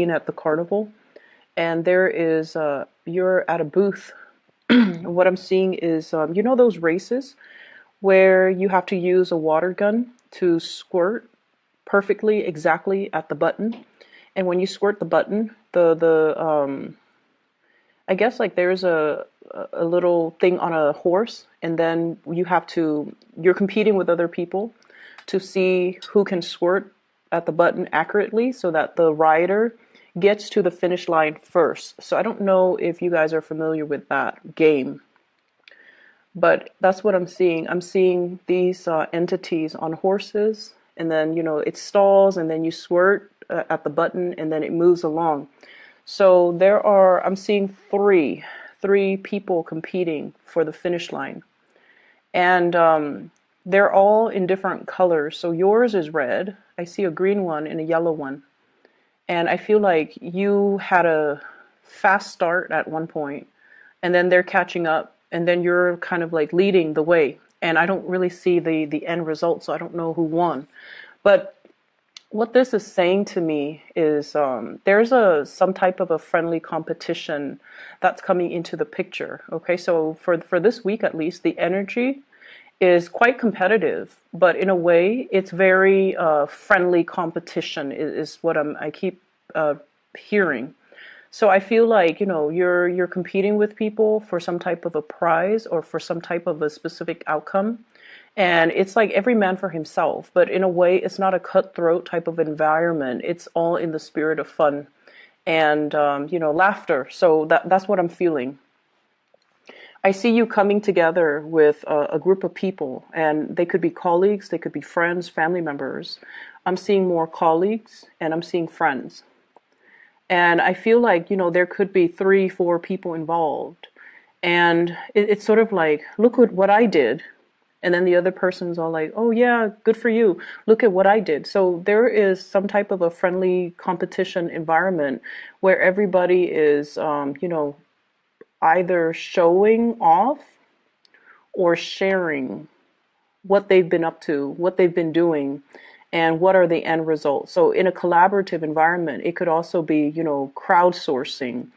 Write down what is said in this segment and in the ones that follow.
at the carnival, and there is you're at a booth. What I'm seeing is you know those races where you have to use a water gun to squirt perfectly exactly at the button, and when you squirt the button, the I guess like there's a little thing on a horse, and then you're competing with other people to see who can squirt at the button accurately so that the rider gets to the finish line first. So I don't know if you guys are familiar with that game, but that's what I'm seeing. I'm seeing these entities on horses, and then it stalls, and then you squirt at the button, and then it moves along. So I'm seeing three people competing for the finish line, and they're all in different colors. So yours is red. I see a green one and a yellow one. And I feel like you had a fast start at one point, and then they're catching up, and then you're kind of like leading the way. And I don't really see the end result, so I don't know who won. But what this is saying to me is there's some type of a friendly competition that's coming into the picture. Okay, so for this week at least, the energy is quite competitive, but in a way, it's very friendly competition is what I keep hearing. So I feel like you're competing with people for some type of a prize or for some type of a specific outcome, and it's like every man for himself. But in a way, it's not a cutthroat type of environment. It's all in the spirit of fun and laughter. So that's what I'm feeling. I see you coming together with a group of people, and they could be colleagues, they could be friends, family members. I'm seeing more colleagues, and I'm seeing friends. And I feel like, there could be 3, 4 people involved. And it's sort of like, look at what I did. And then the other person's all like, oh, yeah, good for you. Look at what I did. So there is some type of a friendly competition environment where everybody is, either showing off or sharing what they've been up to, what they've been doing, and what are the end results. So in a collaborative environment, it could also be, crowdsourcing,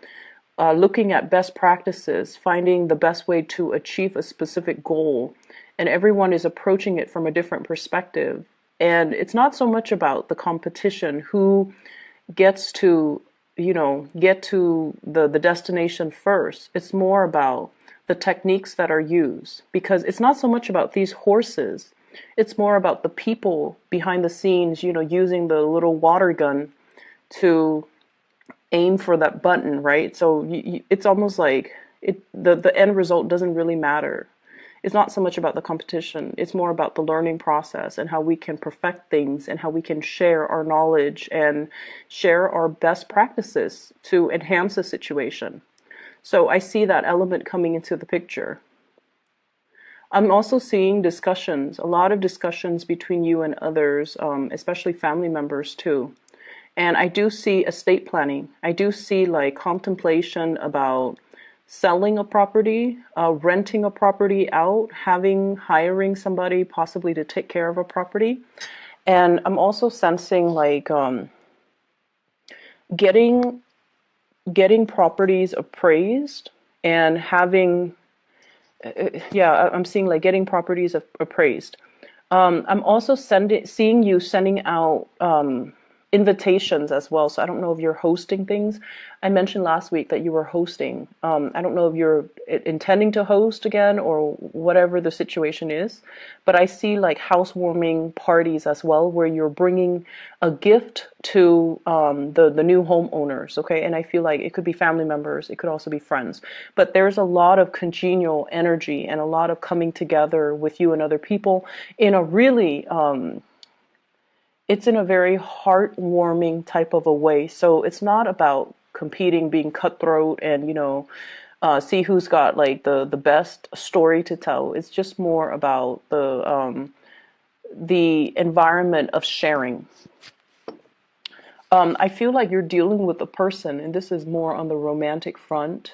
looking at best practices, finding the best way to achieve a specific goal. And everyone is approaching it from a different perspective. And it's not so much about the competition, who gets to get to the destination first. It's more about the techniques that are used, because it's not so much about these horses. It's more about the people behind the scenes, using the little water gun to aim for that button, right? So it's almost like the end result doesn't really matter. It's not so much about the competition. It's more about the learning process and how we can perfect things and how we can share our knowledge and share our best practices to enhance the situation. So I see that element coming into the picture. I'm also seeing discussions, a lot of discussions between you and others, especially family members too. And I do see estate planning. I do see like contemplation about selling a property, renting a property out, hiring somebody possibly to take care of a property. And I'm also sensing like getting properties appraised and I'm seeing like getting properties appraised. I'm also seeing you sending out invitations as well. So I don't know if you're hosting things. I mentioned last week that you were hosting. I don't know if you're intending to host again or whatever the situation is, but I see like housewarming parties as well, where you're bringing a gift to the new homeowners. Okay, and I feel like it could be family members, it could also be friends, but there's a lot of congenial energy and a lot of coming together with you and other people in a really it's in a very heartwarming type of a way. So it's not about competing, being cutthroat, and see who's got like the best story to tell. It's just more about the environment of sharing. I feel like you're dealing with a person, and this is more on the romantic front,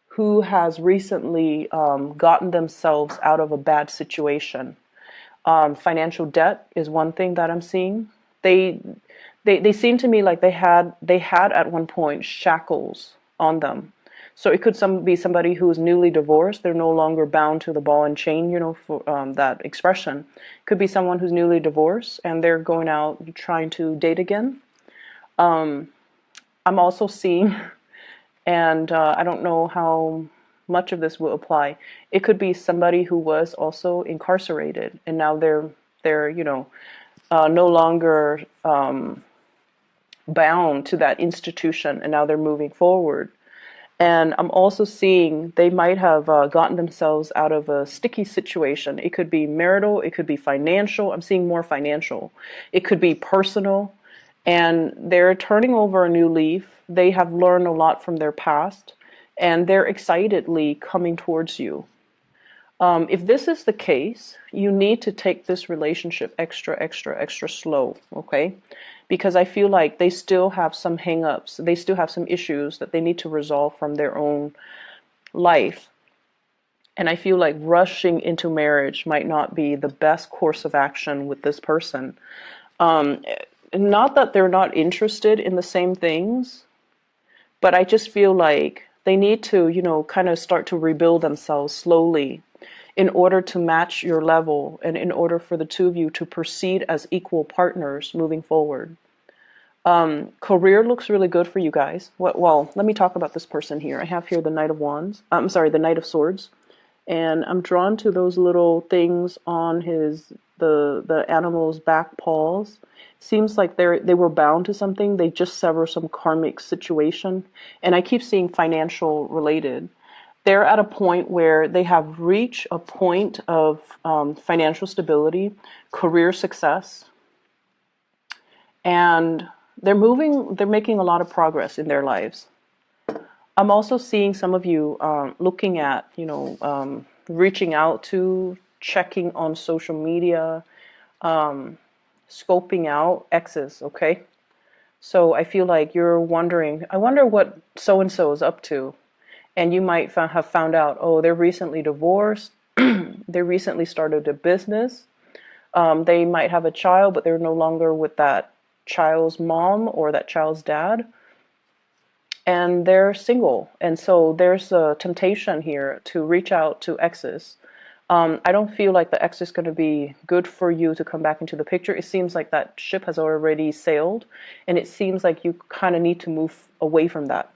who has recently gotten themselves out of a bad situation. Financial debt is one thing that I'm seeing. They They seem to me like they had at one point shackles on them. So it could be somebody who's newly divorced. They're no longer bound to the ball and chain, for that expression. Could be someone who's newly divorced and they're going out trying to date again. I'm also seeing, and I don't know how much of this will apply. It could be somebody who was also incarcerated and now they're no longer bound to that institution, and now they're moving forward. And I'm also seeing they might have gotten themselves out of a sticky situation. It could be marital, it could be financial. I'm seeing more financial. It could be personal. And they're turning over a new leaf. They have learned a lot from their past, and they're excitedly coming towards you. If this is the case, you need to take this relationship extra, extra, extra slow, okay? Because I feel like they still have some hang-ups. They still have some issues that they need to resolve from their own life. And I feel like rushing into marriage might not be the best course of action with this person. Not that they're not interested in the same things, but I just feel like they need to, kind of start to rebuild themselves slowly in order to match your level and in order for the two of you to proceed as equal partners moving forward. Career looks really good for you guys. Well, let me talk about this person here. I have here the Knight of Wands. I'm sorry, the Knight of Swords. And I'm drawn to those little things on the animal's back paws. Seems like they were bound to something. They just sever some karmic situation. And I keep seeing financial related. They're at a point where they have reached a point of financial stability, career success, and they're making a lot of progress in their lives. I'm also seeing some of you looking at, reaching out to, checking on social media, scoping out exes, okay? So I feel like you're wondering, I wonder what so-and-so is up to. And you might have found out, oh, they're recently divorced. They recently started a business. They might have a child, but they're no longer with that child's mom or that child's dad. And they're single. And so there's a temptation here to reach out to exes. I don't feel like the ex is going to be good for you to come back into the picture. It seems like that ship has already sailed. And it seems like you kind of need to move away from that.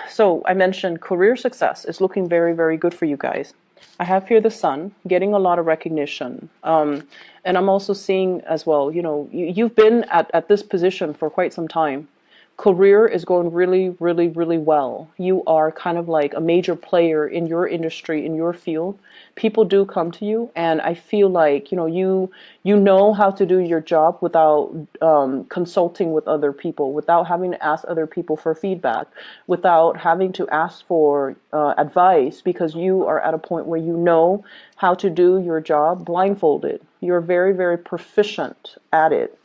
So I mentioned career success is looking very, very good for you guys. I have here the Sun getting a lot of recognition. And I'm also seeing as well, you've been at this position for quite some time. Career is going really, really, really well. You are kind of like a major player in your industry, in your field. People do come to you, and I feel like you know how to do your job without consulting with other people, without having to ask other people for feedback, without having to ask for advice, because you are at a point where you know how to do your job blindfolded. You're very, very proficient at it.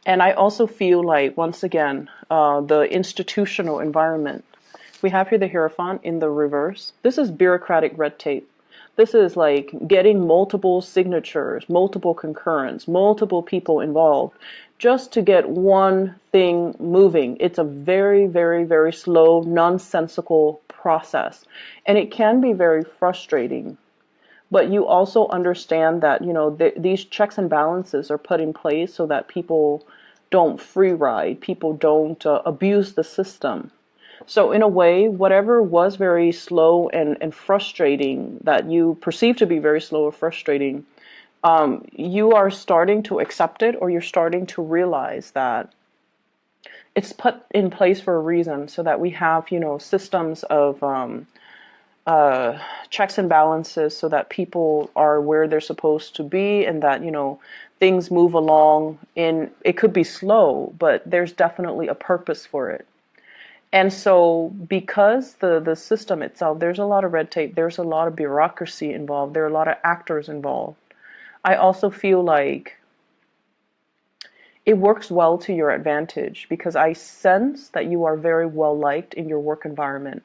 And I also feel like, once again, the institutional environment. We have here the Hierophant in the reverse. This is bureaucratic red tape. This is like getting multiple signatures, multiple concurrence, multiple people involved just to get one thing moving. It's a very, very, very slow, nonsensical process. And it can be very frustrating. But you also understand that, these checks and balances are put in place so that people don't free ride, people don't abuse the system. So in a way, whatever was very slow and frustrating, that you perceive to be very slow or frustrating, you are starting to accept it, or you're starting to realize that it's put in place for a reason, so that we have, systems of checks and balances, so that people are where they're supposed to be, and that things move along. It could be slow, but there's definitely a purpose for it. And so because the system itself, there's a lot of red tape, there's a lot of bureaucracy involved, there are a lot of actors involved. I also feel like it works well to your advantage, because I sense that you are very well liked in your work environment.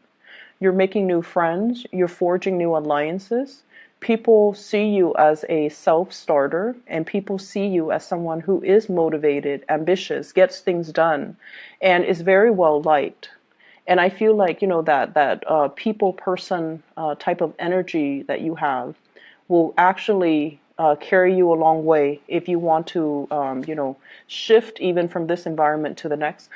You're making new friends, you're forging new alliances. people see you as a self-starter, and people see you as someone who is motivated, ambitious, gets things done, and is very well liked. And I feel like, that people person type of energy that you have will actually carry you a long way if you want to, shift even from this environment to the next.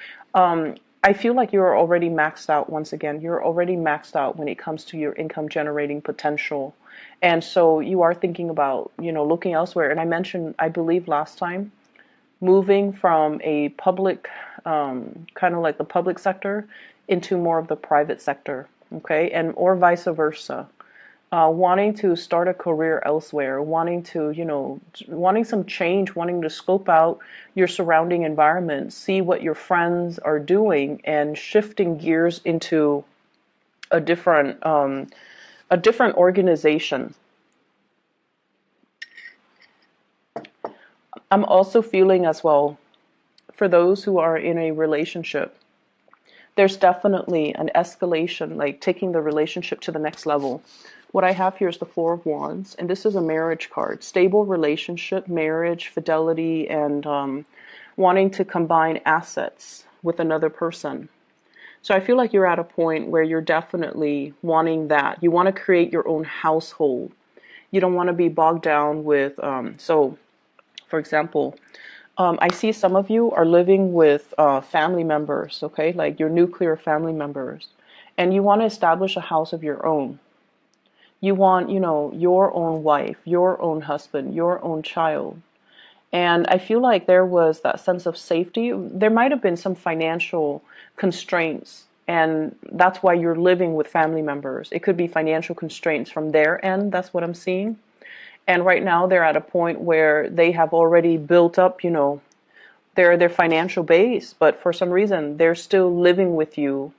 I feel like you're already maxed out once again. You're already maxed out when it comes to your income generating potential. And so you are thinking about, looking elsewhere. And I mentioned, I believe last time, moving from a public, kind of like the public sector into more of the private sector, okay? And or vice versa. Wanting to start a career elsewhere, wanting to, wanting some change, wanting to scope out your surrounding environment, see what your friends are doing, and shifting gears into a different organization. I'm also feeling as well, for those who are in a relationship, there's definitely an escalation, like taking the relationship to the next level. What I have here is the Four of Wands, and this is a marriage card. Stable relationship, marriage, fidelity, and wanting to combine assets with another person. So I feel like you're at a point where you're definitely wanting that. You want to create your own household. You don't want to be bogged down with, for example, I see some of you are living with family members, okay, like your nuclear family members, and you want to establish a house of your own. You want, your own wife, your own husband, your own child. And I feel like there was that sense of safety. There might have been some financial constraints, and that's why you're living with family members. It could be financial constraints from their end. That's what I'm seeing. And right now they're at a point where they have already built up, their financial base, but for some reason they're still living with you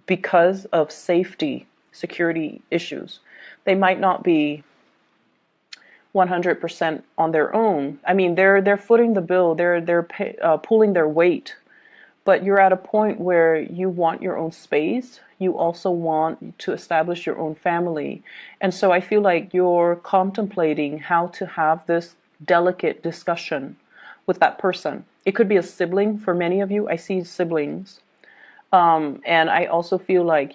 because of safety, security issues. They might not be 100% on their own. I mean, they're footing the bill, they're pulling their weight, but you're at a point where you want your own space. You also want to establish your own family. And so I feel like you're contemplating how to have this delicate discussion with that person. It could be a sibling for many of you. I see siblings. And I also feel like,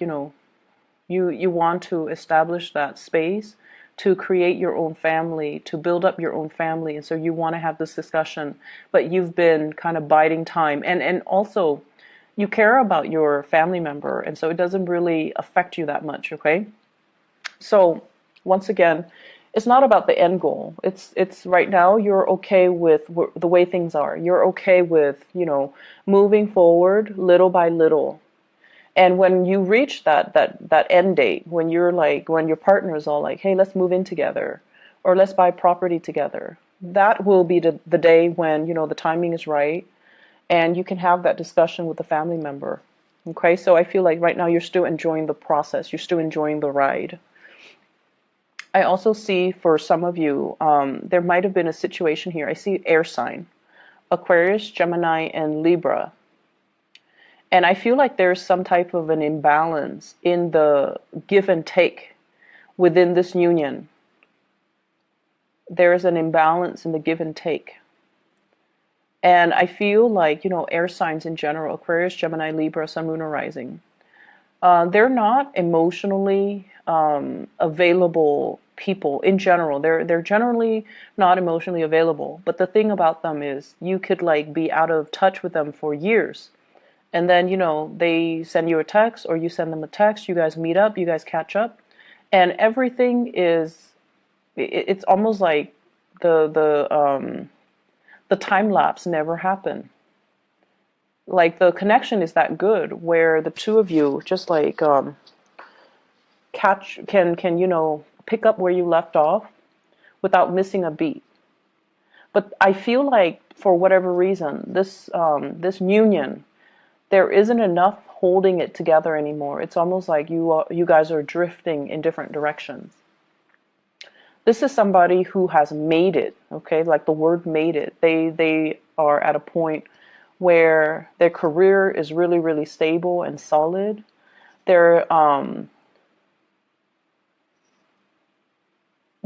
you want to establish that space to create your own family, to build up your own family. And so you want to have this discussion, but you've been kind of biding time. And also, you care about your family member, and so it doesn't really affect you that much, okay? So, once again, it's not about the end goal. It's right now you're okay with the way things are. You're okay with, moving forward little by little. And when you reach that end date, when your partner is all like, hey, let's move in together, or let's buy property together, that will be the day when, the timing is right, and you can have that discussion with the family member. Okay, so I feel like right now you're still enjoying the process, you're still enjoying the ride. I also see for some of you, there might have been a situation here. I see air sign, Aquarius, Gemini, and Libra. And I feel like there's some type of an imbalance in the give and take within this union. There is an imbalance in the give and take. And I feel like, air signs in general, Aquarius, Gemini, Libra, Sun, Moon, or Rising, they're not emotionally available people in general. They're generally not emotionally available. But the thing about them is you could be out of touch with them for years. And then, they send you a text or you send them a text, you guys meet up, you guys catch up, and everything it's almost like the time lapse never happened. Like the connection is that good where the two of you just can pick up where you left off without missing a beat. But I feel like for whatever reason, this union, there isn't enough holding it together anymore. It's almost like you guys are drifting in different directions. This is somebody who has made it, okay? Like the word made it. They are at a point where their career is really, really stable and solid.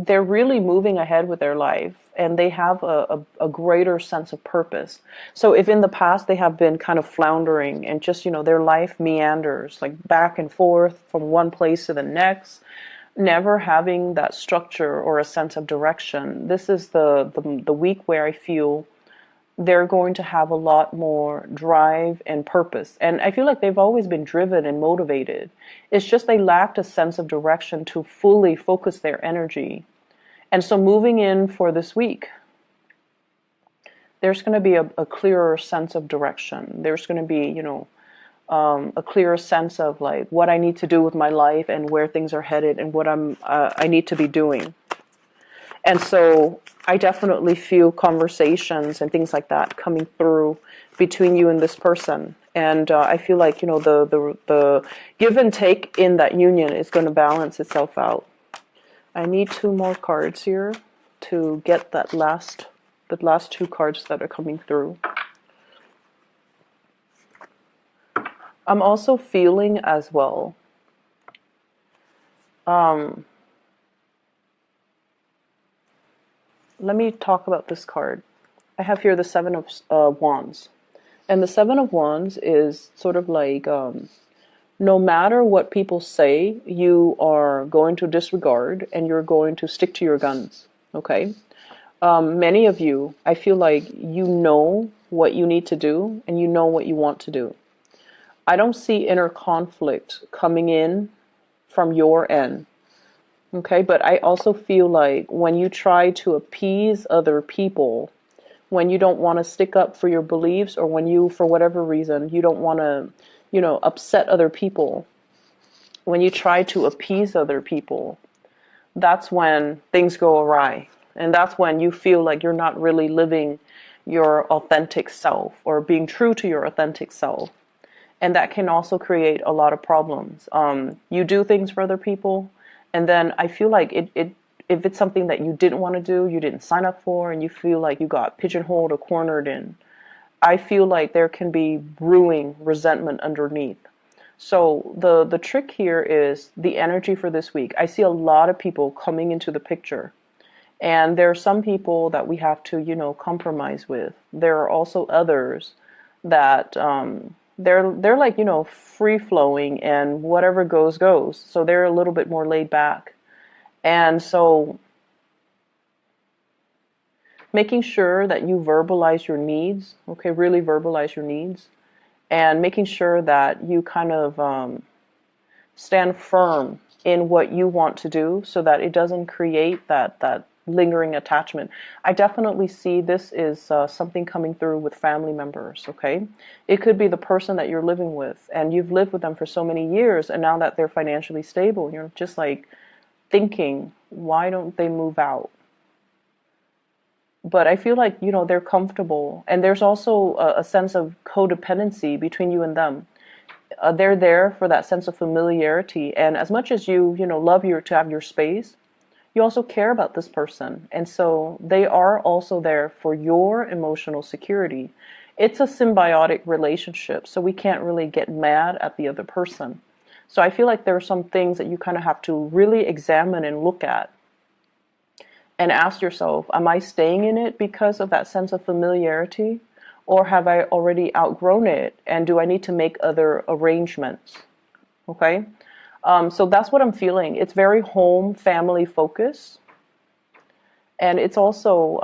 they're really moving ahead with their life, and they have a greater sense of purpose. So if in the past they have been kind of floundering and just, their life meanders like back and forth from one place to the next, never having that structure or a sense of direction, this is the week where I feel they're going to have a lot more drive and purpose. And I feel like they've always been driven and motivated. It's just they lacked a sense of direction to fully focus their energy. And so moving in for this week, there's going to be a clearer sense of direction. There's going to be, a clearer sense of like what I need to do with my life and where things are headed and what I need to be doing. And so I definitely feel conversations and things like that coming through between you and this person. And I feel like, the give and take in that union is going to balance itself out. I need 2 more cards here to get the last 2 cards that are coming through. I'm also feeling as well. Let me talk about this card. I have here the 7 of Wands. And the 7 of Wands is sort of like, no matter what people say, you are going to disregard and you're going to stick to your guns. Okay? Many of you, I feel like you know what you need to do and you know what you want to do. I don't see inner conflict coming in from your end. Okay, but I also feel like when you try to appease other people, when you don't want to stick up for your beliefs, or when you, for whatever reason, you don't want to, upset other people, when you try to appease other people, that's when things go awry. And that's when you feel like you're not really living your authentic self or being true to your authentic self. And that can also create a lot of problems. You do things for other people, and then I feel like if it's something that you didn't want to do, you didn't sign up for, and you feel like you got pigeonholed or cornered in, I feel like there can be brewing resentment underneath. So the trick here is the energy for this week. I see a lot of people coming into the picture. And there are some people that we have to, compromise with. There are also others that they're like, free flowing, and whatever goes goes. So they're a little bit more laid back. And so making sure that you verbalize your needs, okay, really verbalize your needs, and making sure that you kind of stand firm in what you want to do so that it doesn't create that lingering attachment. I definitely see this is something coming through with family members, okay? It could be the person that you're living with, and you've lived with them for so many years, and now that they're financially stable, you're just like thinking, why don't they move out? But I feel like, they're comfortable, and there's also a sense of codependency between you and them. They're there for that sense of familiarity, and as much as you love to have your space, you also care about this person. And so they are also there for your emotional security. It's a symbiotic relationship, so we can't really get mad at the other person. So I feel like there are some things that you kind of have to really examine and look at and ask yourself, am I staying in it because of that sense of familiarity? Or have I already outgrown it? And do I need to make other arrangements? Okay? So that's what I'm feeling. It's very home, family focused. And it's also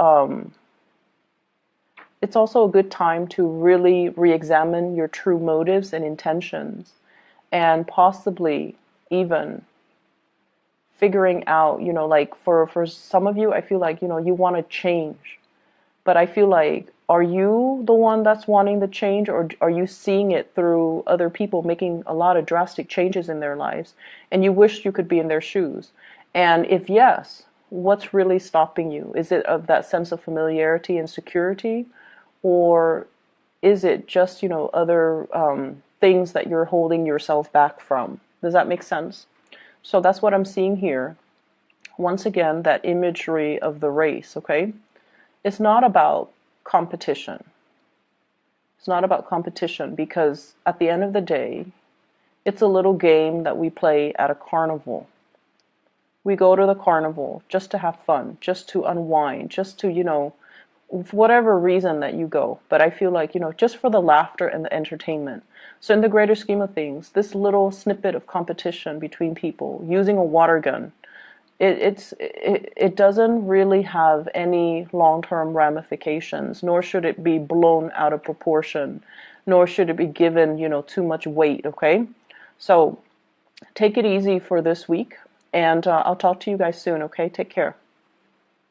a good time to really re-examine your true motives and intentions, and possibly even figuring out, like for some of you, I feel like, you want to change. But I feel like, are you the one that's wanting the change, or are you seeing it through other people making a lot of drastic changes in their lives, and you wish you could be in their shoes? And if yes, what's really stopping you? Is it of that sense of familiarity and security, or is it just, other things that you're holding yourself back from? Does that make sense? So that's what I'm seeing here. Once again, that imagery of the race, okay? It's not about competition. It's not about competition, because at the end of the day, it's a little game that we play at a carnival. We go to the carnival just to have fun, just to unwind, just to, for whatever reason that you go. But I feel like, just for the laughter and the entertainment. So in the greater scheme of things, this little snippet of competition between people using a water gun, it doesn't really have any long-term ramifications, nor should it be blown out of proportion, nor should it be given, too much weight, okay? So take it easy for this week, and I'll talk to you guys soon, okay? Take care.